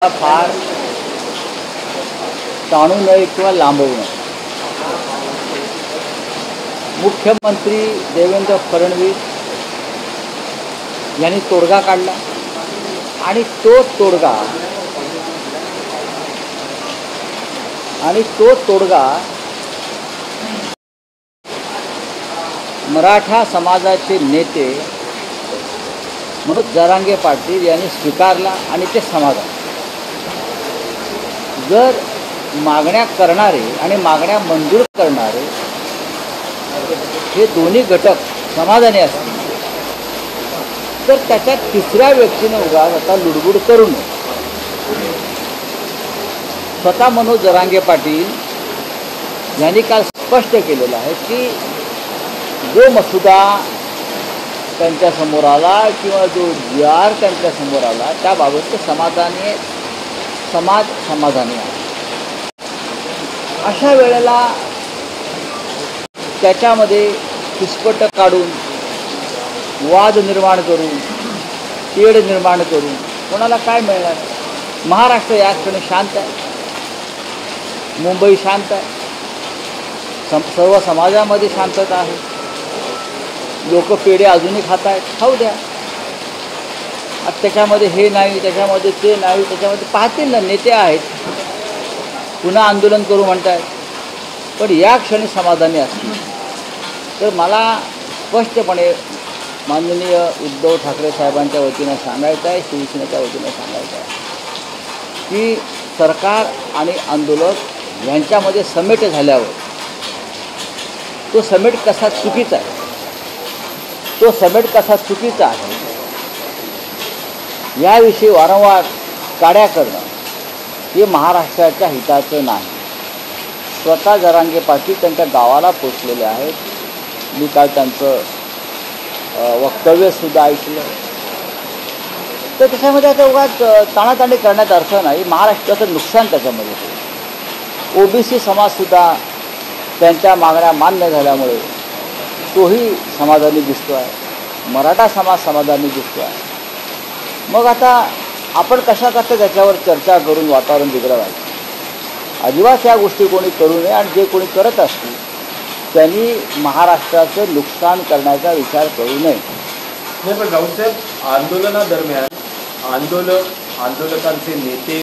फार ताणू नये किंवा लांबवू नये। मुख्यमंत्री देवेंद्र फडणवीस यांनी तोडगा काढला आणि तो तोडगा मराठा समाजाचे नेते मनोज जरांगे पाटील यांनी स्वीकारला आणि ते समाधान। जर मागण्या करणारे आणि मागण्या मंजूर करणारे हे दोन्ही घटक समाधानी असतील तर त्याच्या तिसऱ्या व्यक्तीने उगाच आता लुडबुड करू नये। स्वतः मनोज जरांगे पाटील यांनी काल स्पष्ट केलेलं आहे की जो मसुदा त्यांच्यासमोर आला किंवा जो जी.आर. त्यांच्यासमोर आला त्याबाबत समाज समाधानी आहे। अशा वेळेला त्याच्यामध्ये फिसपट काढून वाद निर्माण करून तेढ निर्माण करून कोणाला काय मिळणार? महाराष्ट्र या क्षणी शांत आहे, मुंबई शांत आहे, सर्व समाजामध्ये शांतता आहे। लोक पेढे अजूनही खात आहेत, खाऊ द्या। त्याच्यामध्ये हे नाही, त्याच्यामध्ये ते नाही, त्याच्यामध्ये पाहतील ना, नेते आहेत, पुन्हा आंदोलन करू म्हणतात, पण या क्षणी समाधानी असतील तर मला स्पष्टपणे माननीय उद्धव ठाकरे साहेबांच्या वतीनं सांगायचं आहे, शिवसेनेच्या वतीनं सांगायचं आहे की सरकार आणि आंदोलक यांच्यामध्ये समेट झाल्यावर तो समेट कसा चुकीचा आहे, याविषयी वारंवार काड्या करणं हे महाराष्ट्राच्या हिताचं नाही। स्वतः जरांगे पाटील त्यांच्या गावाला पोचलेले आहेत। मी काल त्यांचं वक्तव्यसुद्धा ऐकलं। तर त्याच्यामध्ये आता उगाच ताणाताणी करण्यात अर्थ नाही। महाराष्ट्राचं नुकसान त्याच्यामध्ये होईल। ओबीसी समाजसुद्धा त्यांच्या मागण्या मान्य झाल्यामुळे तोही समाधानी दिसतो आहे, मराठा समाज समाधानी दिसतो आहे। मग आता आपण कशा त्याच्यावर चर्चा करून वातावरण बिघडवायचं? अजिबात या गोष्टी कोणी करू नये आणि जे कोणी करत असतील त्यांनी महाराष्ट्राचं नुकसान करण्याचा विचार करू नये। नाही, पण राऊतसाहेब, आंदोलनादरम्यान आंदोलकांचे नेते